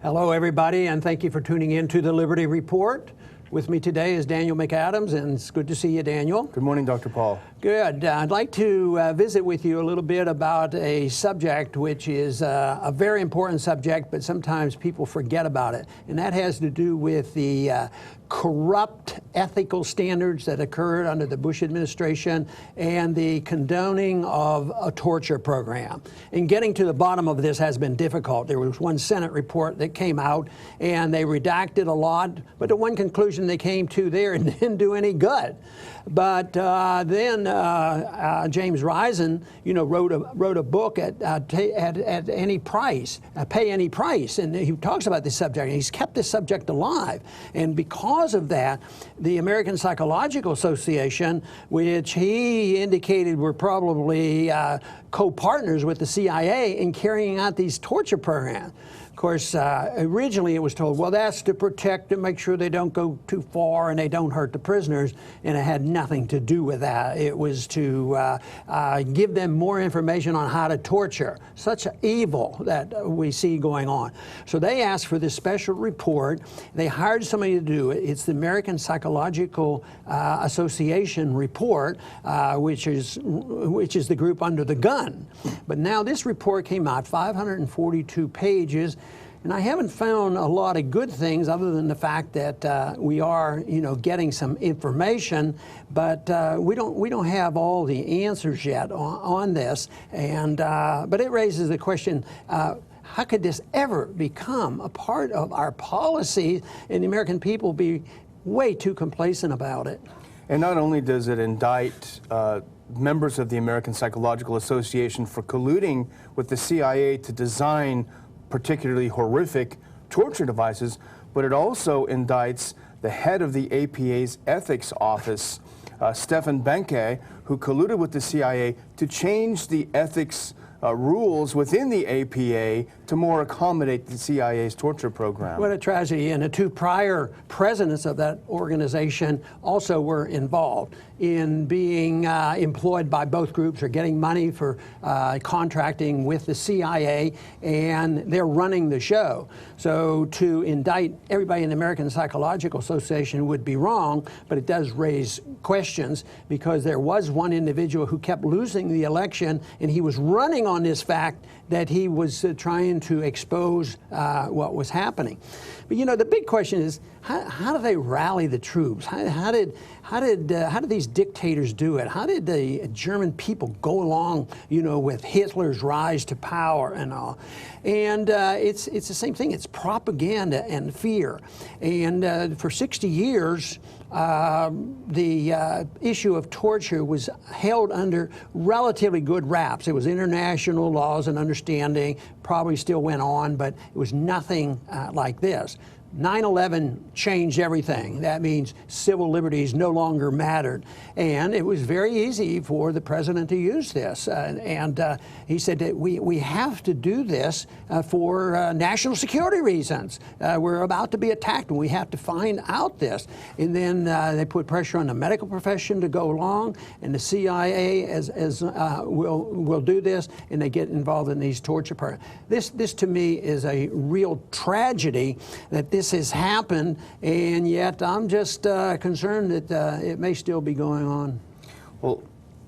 Hello, everybody, and thank you for tuning in to the Liberty Report. With me today is Daniel McAdams, and it's good to see you, Daniel. Good morning, Dr. Paul. Good. I'd like to visit with you a little bit about a subject which is a very important subject, but sometimes people forget about it, and that has to do with the corrupt ethical standards that occurred under the Bush administration and the condoning of a torture program. And getting to the bottom of this has been difficult. There was one Senate report that came out, and they redacted a lot, but the one conclusion they came to there didn't do any good. But then James Risen, wrote a book at any price, pay any price, and he talks about this subject, and he's kept this subject alive. And because of that, the American Psychological Association, which he indicated were probably co-partners with the CIA in carrying out these torture programs. Of course, originally it was told, well, that's to protect and make sure they don't go too far and they don't hurt the prisoners, and it had nothing to do with that. It was to give them more information on how to torture. Such evil that we see going on. So they asked for this special report. They hired somebody to do it. It's the American Psychological Association report, which is the group under the gun. But now this report came out, 542 pages. And I haven't found a lot of good things other than the fact that we are, getting some information, but we don't have all the answers yet on this. And but it raises the question: how could this ever become a part of our policy, and the American people be way too complacent about it? And not only does it indict members of the American Psychological Association for colluding with the CIA to design particularly horrific torture devices, but it also indicts the head of the APA's ethics office, Stefan Benke, who colluded with the CIA to change the ethics rules within the APA to more accommodate the CIA's torture program. What a tragedy. And the two prior presidents of that organization also were involved in being employed by both groups or getting money for contracting with the CIA, and they're running the show. So to indict everybody in the American Psychological Association would be wrong, but it does raise questions, because there was one individual who kept losing the election, and he was running on this fact that he was trying to expose what was happening. But the big question is, how do they rally the troops? How did these dictators do it? How did the German people go along, with Hitler's rise to power and all? And it's the same thing. It's propaganda and fear. And for 60 years, the issue of torture was held under relatively good wraps. It was international laws and understanding, probably still went on, but it was nothing like this. 9/11 changed everything. That means civil liberties no longer mattered. And it was very easy for the president to use this. He said that we have to do this for national security reasons. We're about to be attacked, and we have to find out this. And then they put pressure on the medical profession to go along, and the CIA will do this, and they get involved in these torture programs. This to me is a real tragedy that this has happened, and yet I'm just concerned that it may still be going on. Well,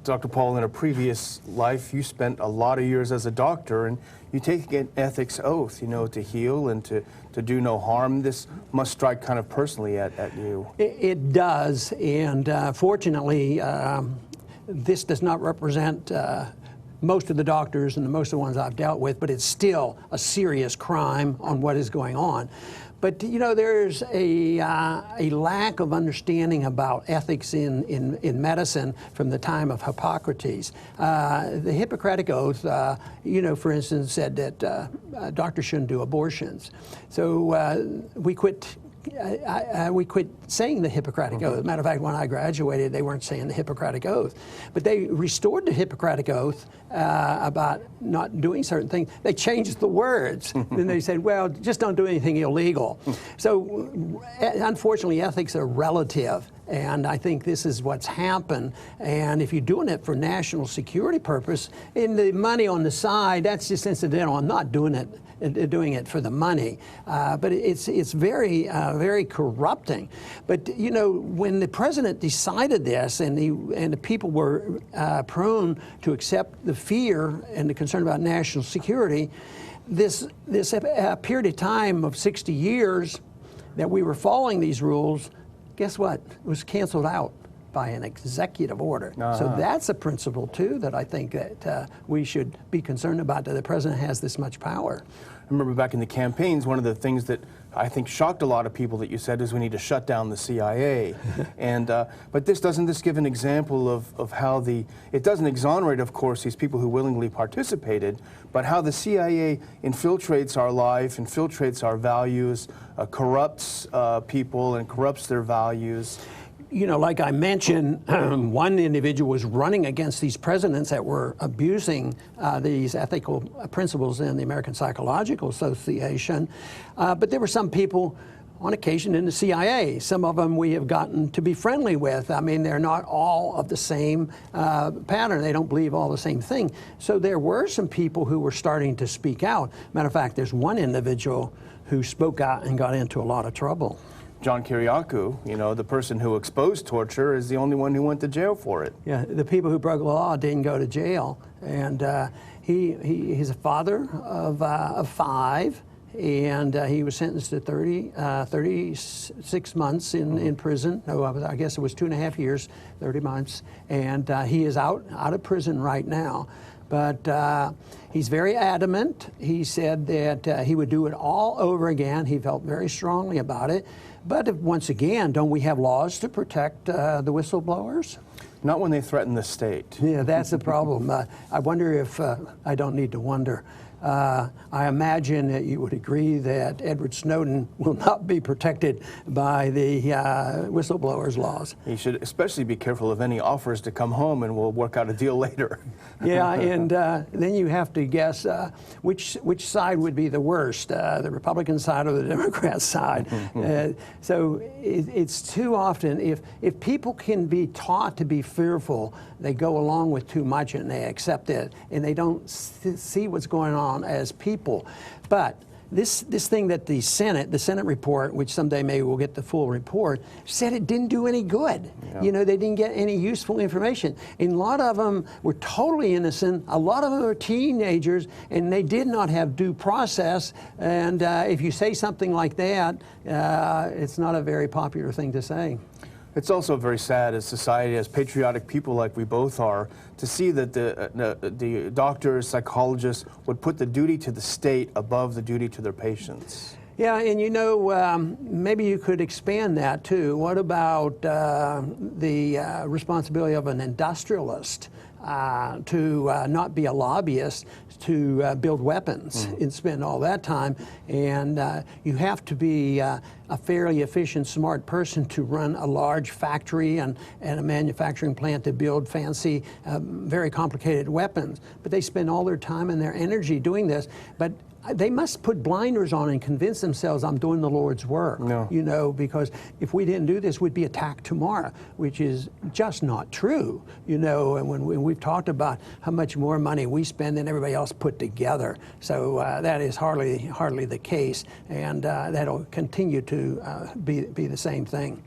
Dr. Paul, in a previous life, you spent a lot of years as a doctor, and you take an ethics oath, to heal and to do no harm. This must strike kind of personally at you. It does, and fortunately, this does not represent most of the doctors and most of the ones I've dealt with, but it's still a serious crime on what is going on. But there's a lack of understanding about ethics in medicine from the time of Hippocrates. The Hippocratic Oath, for instance, said that doctors shouldn't do abortions. So we quit saying the Hippocratic Oath. As a matter of fact, when I graduated, they weren't saying the Hippocratic Oath. But they restored the Hippocratic Oath about not doing certain things. They changed the words. Then they said, well, just don't do anything illegal. So unfortunately, ethics are relative. And I think this is what's happened. And if you're doing it for national security purpose, and the money on the side, that's just incidental. I'm not doing it for the money. But it's very, very corrupting. But, you know, when the president decided this and the people were prone to accept the fear and the concern about national security, this period of time of 60 years that we were following these rules, guess what? It was canceled out by an executive order. So that's a principle, too, that I think that we should be concerned about, that the president has this much power. I remember back in the campaigns, one of the things that I think shocked a lot of people that you said is we need to shut down the CIA. And but doesn't this give an example of how it doesn't exonerate, of course, these people who willingly participated, but how the CIA infiltrates our life, infiltrates our values, corrupts people and corrupts their values. You know, like I mentioned, one individual was running against these presidents that were abusing these ethical principles in the American Psychological Association. But there were some people on occasion in the CIA. Some of them we have gotten to be friendly with. I mean, they're not all of the same pattern. They don't believe all the same thing. So there were some people who were starting to speak out. Matter of fact, there's one individual who spoke out and got into a lot of trouble. John Kiriakou, you know, the person who exposed torture, is the only one who went to jail for it. Yeah, the people who broke the law didn't go to jail. And he's a father of 5, and he was sentenced to 36 months in prison. No, I guess it was 2.5 years, 30 months. And he is out of prison right now. But he's very adamant. He said that he would do it all over again. He felt very strongly about it. But once again, don't we have laws to protect the whistleblowers? Not when they threaten the state. Yeah, that's the problem. I wonder if, I don't need to wonder. I imagine that you would agree that Edward Snowden will not be protected by the whistleblowers laws. He should especially be careful of any offers to come home, and we'll work out a deal later. Yeah, and then you have to guess which side would be the worst, the Republican side or the Democrat side. So it's too often, if people can be taught to be fearful, they go along with too much and they accept it, and they don't see what's going on as people. But this thing that the Senate report, which someday maybe we'll get the full report, said it didn't do any good. Yeah. You know, they didn't get any useful information. And a lot of them were totally innocent. A lot of them were teenagers, and they did not have due process. And if you say something like that, it's not a very popular thing to say. It's also very sad as society, as patriotic people like we both are, to see that the doctors, psychologists would put the duty to the state above the duty to their patients. Yeah, and you know, maybe you could expand that too. What about the responsibility of an industrialist to not be a lobbyist, to build weapons and spend all that time? And you have to be a fairly efficient, smart person to run a large factory and a manufacturing plant to build fancy, very complicated weapons. But they spend all their time and their energy doing this. But they must put blinders on and convince themselves, I'm doing the Lord's work. No. You know, because if we didn't do this, we'd be attacked tomorrow, which is just not true. You know, and when we've talked about how much more money we spend than everybody else put together. So that is hardly the case, and that'll continue to be the same thing.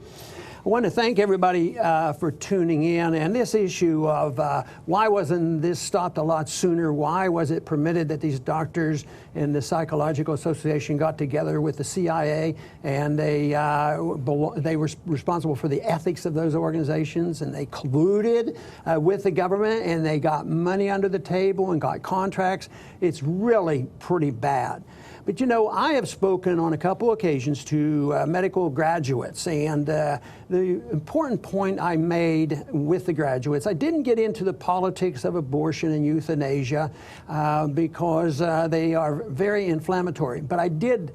I want to thank everybody for tuning in. And this issue of why wasn't this stopped a lot sooner? Why was it permitted that these doctors in the Psychological Association got together with the CIA and they were responsible for the ethics of those organizations, and they colluded with the government, and they got money under the table and got contracts? It's really pretty bad. But you know, I have spoken on a couple occasions to medical graduates, and the important point I made with the graduates, I didn't get into the politics of abortion and euthanasia because they are very inflammatory, but I did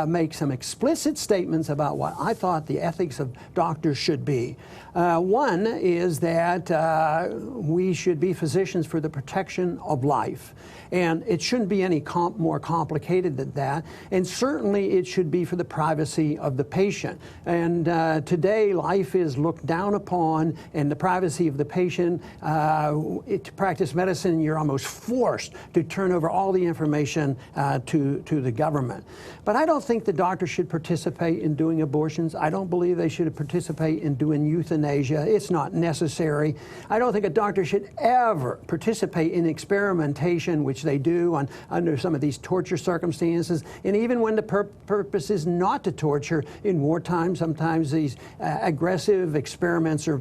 make some explicit statements about what I thought the ethics of doctors should be. One is that we should be physicians for the protection of life. And it shouldn't be any more complicated than that. And certainly it should be for the privacy of the patient. And today life is looked down upon, and the privacy of the patient, to practice medicine, you're almost forced to turn over all the information to the government. But I don't think the doctor should participate in doing abortions. I don't believe they should participate in doing euthanasia. It's not necessary. I don't think a doctor should ever participate in experimentation, which they do under some of these torture circumstances. And even when the purpose is not to torture, in wartime, sometimes these aggressive experiments are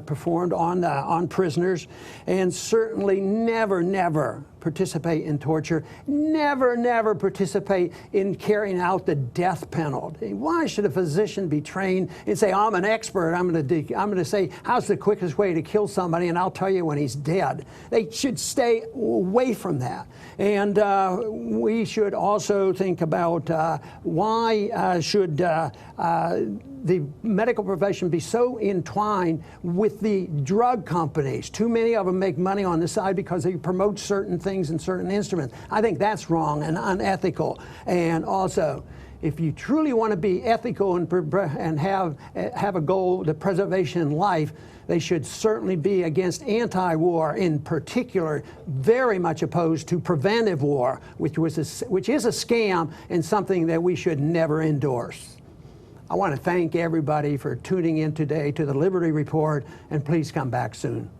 performed on prisoners. And certainly never participate in torture. Never participate in carrying out the death penalty. Why should a physician be trained and say, I'm an expert, I'm going to say, how's the quickest way to kill somebody, and I'll tell you when he's dead. They should stay away from that. And we should also think about why should the medical profession be so entwined with the drug companies. Too many of them make money on the side because they promote certain things and certain instruments. I think that's wrong and unethical. And also, if you truly want to be ethical and have a goal, the preservation of life, they should certainly be against anti-war, in particular, very much opposed to preventive war, which is a scam and something that we should never endorse. I want to thank everybody for tuning in today to the Liberty Report, and please come back soon.